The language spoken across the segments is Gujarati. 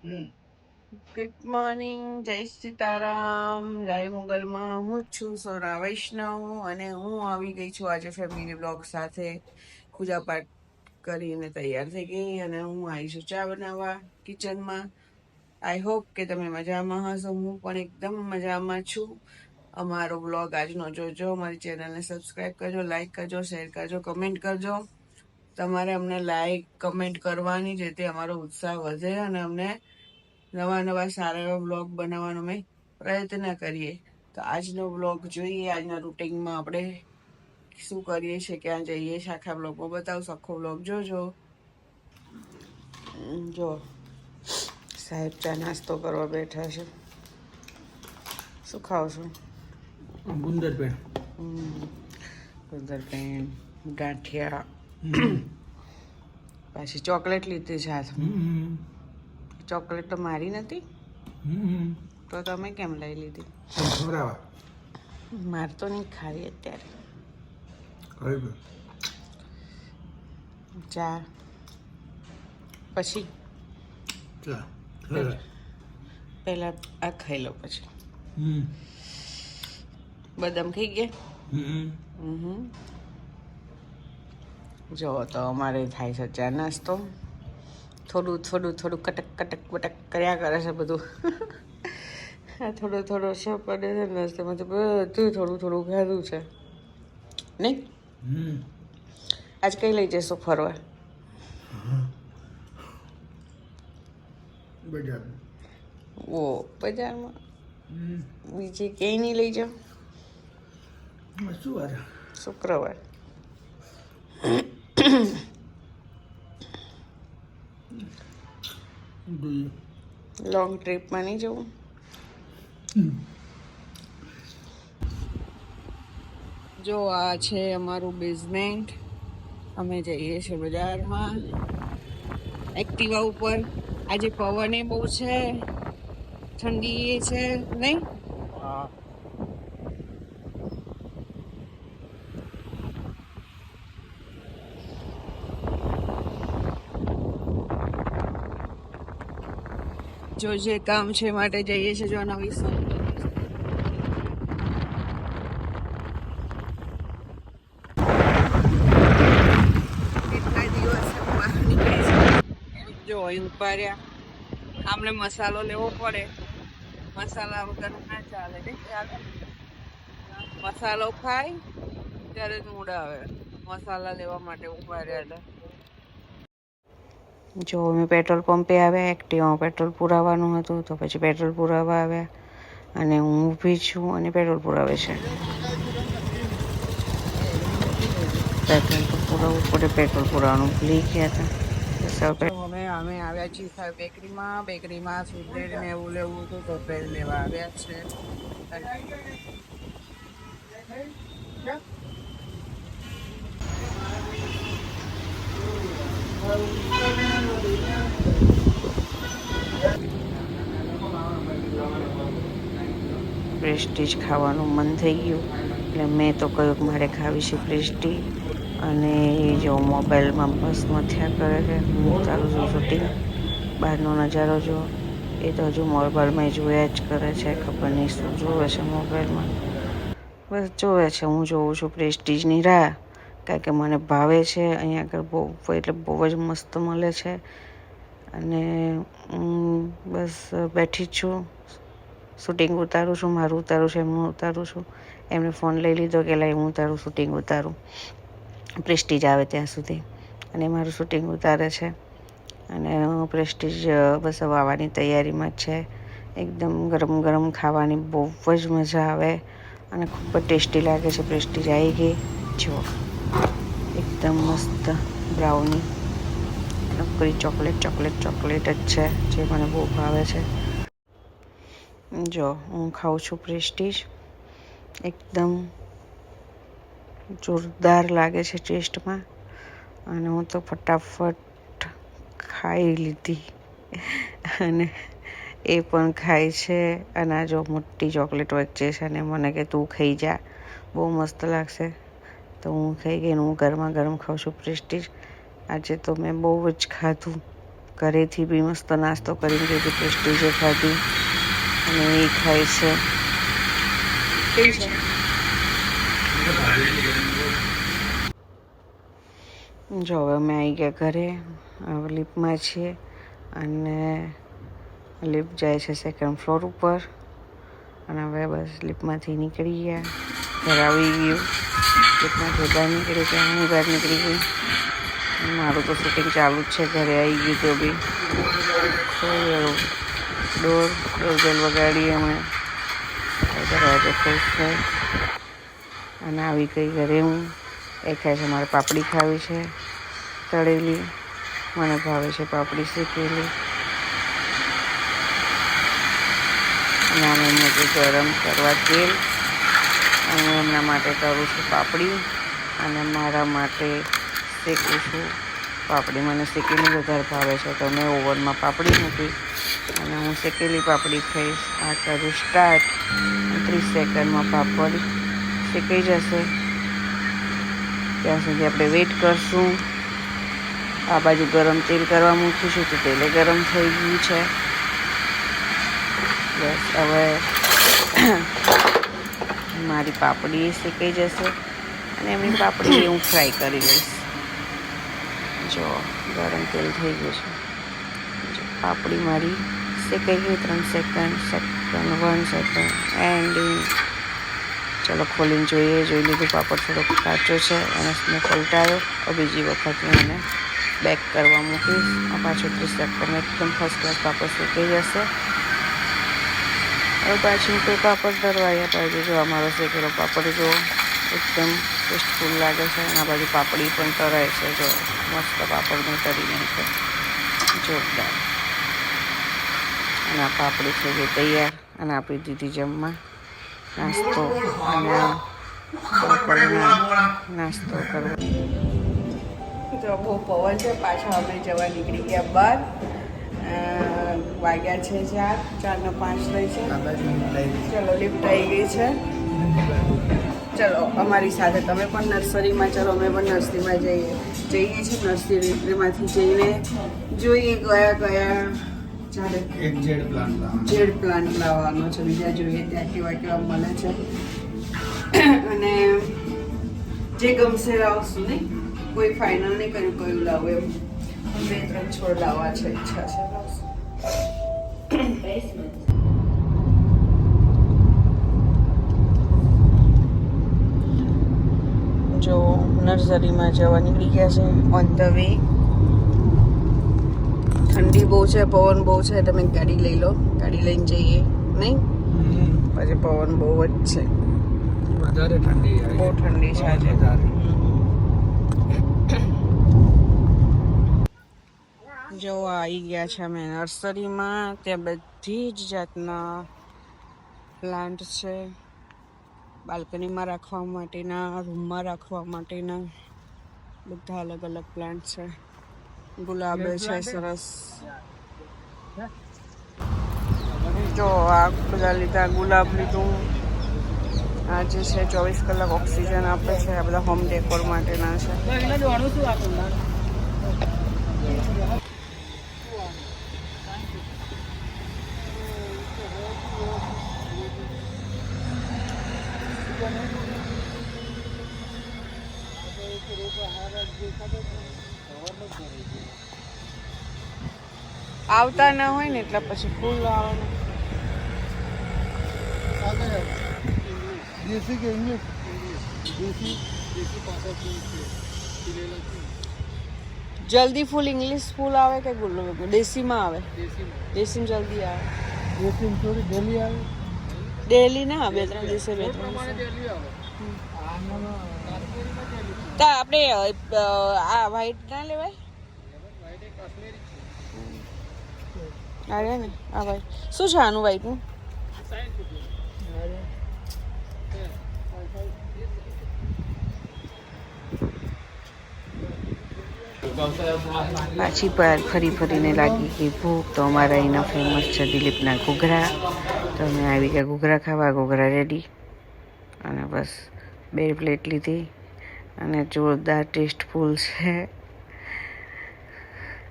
ગુડ મોર્નિંગ, જય સીતારામ, જય મંગલમાં. હું છું સોના વૈષ્ણવ અને હું આવી ગઈ છું આજે ફેમિલી બ્લોગ સાથે. પૂજા પાઠ કરીને તૈયાર થઈ ગઈ અને હું આવી છું ચા બનાવવા કિચનમાં. આઈ હોપ કે તમે મજામાં હશો. હું પણ એકદમ મજામાં છું. અમારો બ્લોગ આજનો જોજો. મારી ચેનલને સબસ્ક્રાઈબ કરજો, લાઈક કરજો, શેર કરજો, કમેન્ટ કરજો. તમારે અમને લાઈક કમેન્ટ કરવાની, જેથી અમારો ઉત્સાહ વધે અને અમને નવા નવા સારા એવા બ્લોગ બનાવવાનો અમે પ્રયત્ન કરીએ. તો આજનો બ્લોગ જોઈએ. આજના રૂટિનમાં આપણે શું કરીએ છીએ, ક્યાં જઈએ છીએ, આખા બ્લોગમાં બતાવશું. આખો બ્લોગ જોજો. જો સાહેબ ચા નાસ્તો કરવા બેઠા છે. શું ખાવ છો? ગુંદર પેન. ગુંદર પેન, ગાંઠિયા, પાછી ચોકલેટ લીધી છે હાથમાં. ચોકલેટ તો મારી નથી, તો તમે કેમ લઈ લીધી? માર તો નહીં ખાવી અત્યારે. ચા પછી પહેલા આ ખાઈ લો, પછી બદામ ખાઈ ગયા. જો તો અમારે થાય છે ચા નાસ્તો. થોડું થોડું થોડું કટક કટક બટક કર્યા કરે છે બધું. આ થોડો થોડો છે પડે છે નાસ્તામાં, તો બધું થોડું થોડું ખાધું છે નહીં. આજ કઈ લઈ જશો ફરવા? ઓ બજારમાં બીજે ક્યાંય નહીં લઈ જાઓ? શુક્રવાર. લોંગ ટ્રીપમાં નહીં જવું? જો આ છે અમારું બેઝમેન્ટ. અમે જઈએ છીએ બજારમાં એક્ટિવા ઉપર. આજે પવન એ બહુ છે, ઠંડી એ છે નહીં. જો જે કામ છે માટે જઈએ છીએ. જો નવી કેટલા દિવસ બહાર નીકળી છે. જો ઉપાડ્યા. આમને મસાલો લેવો પડે, મસાલા વગર ના ચાલે. નહીં ચાલે. મસાલો ખાય ત્યારે જ મૂડ આવે. મસાલા લેવા માટે ઉપાડ્યા હતા. જો અમે પેટ્રોલ પંપે આવ્યા. એક્ટિવામાં પેટ્રોલ પુરાવાનું હતું, તો પછી પેટ્રોલ પુરાવા આવ્યા અને હું ઊભી છું અને પેટ્રોલ પુરાવે છે. પેટ્રોલ તો પુરાવવું પડે, પેટ્રોલ પુરાવાનું ભૂલી ગયા હતા. અમે આવ્યા છીએ બેકરીમાં. બેકરીમાં સુબ્રેડ ને એવું લેવું હતું, તો બ્રેડ લેવા આવ્યા છે. પ્રેસ્ટીજ ખાવાનું મન થઈ ગયું એટલે મેં તો કહ્યું કે મારે ખાવી છે પ્રેસ્ટીજ. અને એ જો મોબાઈલમાં બસ મથ્યા કરે છે. હું ચાલુ છું શૂટિંગ. બહારનો નજારો જો, એ તો હજુ મોબાઈલમાં જોયા જ કરે છે. ખબર નહીં શું જોવે છે મોબાઈલમાં. બસ જોવે છે. હું જોઉં છું પ્રેસ્ટીજની રાહ, કારણ કે મને ભાવે છે. અહીંયા આગળ બહુ એટલે બહુ જ મસ્ત મળે છે. અને બસ બેઠી જ છું. શૂટિંગ ઉતારું છું. મારું ઉતારું છું, એમનું ઉતારું છું. એમને ફોન લઈ લીધો કે લાઈ હું તારું શૂટિંગ ઉતારું, પ્રેસ્ટીજ આવે ત્યાં સુધી. અને મારું શૂટિંગ ઉતારે છે. અને પ્રેસ્ટીજ બસ આવવાની તૈયારીમાં જ છે. એકદમ ગરમ ગરમ ખાવાની બહુ જ મજા આવે અને ખૂબ જ ટેસ્ટી લાગે છે. પ્રેસ્ટીજ આવી ગઈ. જો એકદમ મસ્ત બ્રાઉની નકરી ચોકલેટ ચોકલેટ ચોકલેટ જ છે, જે મને બહુ ભાવે છે. જો હું ખાઉં છું પ્રેસ્ટીજ. એકદમ જોરદાર લાગે છે ટેસ્ટમાં. અને હું તો ફટાફટ ખાઈ લીધી અને એ પણ ખાય છે. અને આ જો મોટી ચોકલેટ વચ્ચે છે અને મને કે તું ખાઈ જા, બહુ મસ્ત લાગશે. તો હું ખાઈ ગઈ. હું ગરમા ગરમ ખાઉં છું પ્રેસ્ટીજ. આજે તો મેં બહુ જ ખાધું. ઘરેથી બી મસ્ત નાસ્તો કરીને ગઈ હતી પ્રેસ્ટીજે ખાધી અને એ ખાય છે. કેવી છે? જો હવે અમે આવી ગયા ઘરે. હવે લિફ્ટમાં છીએ અને લિફ્ટ જાય છે 2nd ફ્લોર ઉપર અને હવે બસ લિફ્ટમાંથી નીકળી ગયા. ઘર આવી ગયું. લિફ્ટમાંથી બહાર નીકળી ગયા. હું બહાર નીકળી ગઈ. મારું તો શૂટિંગ ચાલુ જ છે. ઘરે આવી ગયું તો બી ડોર વગાડી અમે દરવાજો ખુશ થાય અને આવી ગઈ ઘરે. હું એ ખાય છે. મારે પાપડી ખાવી છે તળેલી. મને ભાવે છે પાપડી શેકેલી. અને અમે મૂકી ગરમ કરવા તેલ અને એમના માટે તળું છું પાપડી અને મારા માટે શેકું છું પાપડી. મને શેકેલી વધારે ભાવે છે તો મેં ઓવનમાં પાપડી મૂકી અને હું શેકેલી પાપડી ખાઈશ. આ કરું સ્ટાર્ટ. 30 સેકન્ડમાં પાપડ શેકાઈ જશે ત્યાં સુધી આપણે વેઇટ કરશું. આ બાજુ ગરમ તેલ કરવા મૂક્યું છું તો તેલે ગરમ થઈ ગયું છે. બસ હવે મારી પાપડી શેકાઈ જશે અને એમની પાપડી હું ફ્રાય કરી લઈશ. જો ગરમ તેલ થઈ ગયું છે. પાપડી મારી શેકાઈ ગઈ. 3 સેકન્ડ 1 સેકન્ડ એન્ડિંગ. ચલો ખોલીને જોઈએ. જોઈ લીધું પાપડ થોડોક કાચો છે અને મેં પલટાયો. બીજી વખત હું એને બેક કરવા મૂકીશ. આ પાછું 30 સેકન્ડમાં એકદમ ફર્સ્ટ ક્લાસ પાપડ શેકાઈ જશે. હવે પાછું કોઈ પાપડ તરવાયા પાછું જો અમારો શેકેલો પાપડ જો એકદમ ટેસ્ટફુલ લાગે છે અને આ બાજુ પાપડી પણ તરાય છે. જો મસ્ત પાપડ મેં તરી નાખ્યો જોરદાર. અને આ પાપડી છે જે તૈયાર અને આપી દીધી જમવા. નાસ્તો અને નાસ્તો કરવો. જો બહુ પવન છે. પાછા અમે જવા નીકળી ગયા બહાર. વાગ્યા છે 4:05 થઈ છે. ચલો લિફ્ટ આવી ગઈ છે. ચલો અમારી સાથે તમે પણ નર્સરીમાં. ચલો અમે પણ નર્સરીમાં જઈએ છીએ. નર્સરીમાંથી જઈને જોઈએ કયા ચાલે. એક જેડ પ્લાન્ટ લાવવાનો છે. બીજા જોઈએ ત્યાં કેવા મળે છે અને જે ગમશે લાવશું. નહીં કોઈ ફાઇનલ નહીં કર્યું કયું લાવું એમ. 2-3 છોડ લાવવા છે. ઈચ્છા છે લાવશું. જો નર્સરીમાં જવા નીકળી ગયા છે. On the way. ઠંડી બહુ છે, પવન બહુ છે. તમે ગાડી લઈ લો. ગાડી લઈને જઈએ નહીં પછી પવન બહુ જ છે. વધારે ઠંડી. બહુ ઠંડી છે આજે. જો આવી ગયા છે અમે નર્સરીમાં. ત્યાં બધી જ જાતના પ્લાન્ટ છે. બાલ્કનીમાં રાખવા માટેના, રૂમમાં રાખવા માટેના બધા અલગ અલગ પ્લાન્ટ છે. ગુલાબ છે સરસ. જો આ બધા લીધા. ગુલાબ લીધું. આ જે છે 24 કલાક ઓક્સિજન આપે છે. આ બધા હોમ ડેકોર માટેના છે. આવતા ના હોય ને એટલે પછી ફૂલ આવવાનું. દેશી કે ઇંગ્લિશ? દેશી જલ્દી ફૂલ ઇંગ્લિશ ફૂલ આવે કે દેશીમાં આવે? દેશીમાં જલ્દી આવે. દેશી થોડી ડેલી આવે. ડેલી ના 2-3 દિવસે 2-3 દિવસે. તો આપણે આ વ્હાઈટ ના લેવાય? અરે ને આ વ્હાઈટ શું છે આનું વ્હાઈટનું? પાછી ફરીને લાગી ગઈ ભૂખ. તો અમારા અહીંના ફેમસ છે દિલીપના ઘૂઘરા. તો અમે આવી ગયા ઘૂઘરા ખાવા. ઘૂઘરા રેડી અને બસ 2 પ્લેટ લીધી અને જોરદાર ટેસ્ટફુલ છે.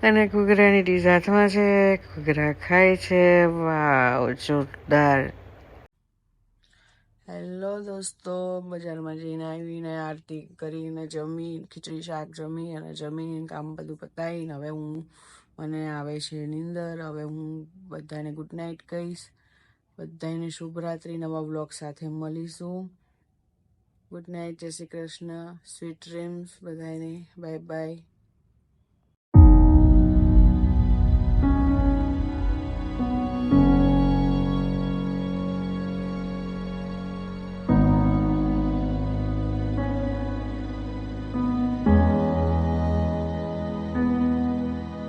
અને ઘૂઘરાની ડીશ હાથમાં છે, ઘૂઘરા ખાય છે. વાવ, જોરદાર. હેલો દોસ્તો, બજારમાં જઈને આવીને આરતી કરીને જમી, ખીચડી શાક જમી અને જમીને કામ બધું પતાવીને હવે મને આવે છે નીંદર. હવે હું બધાને ગુડ નાઇટ કહીશ. બધાને શુભરાત્રી. નવા બ્લોગ સાથે મળીશું. ગુડ નાઇટ, જય શ્રી કૃષ્ણ, સ્વીટ ડ્રીમ્સ બધાને. Bye bye.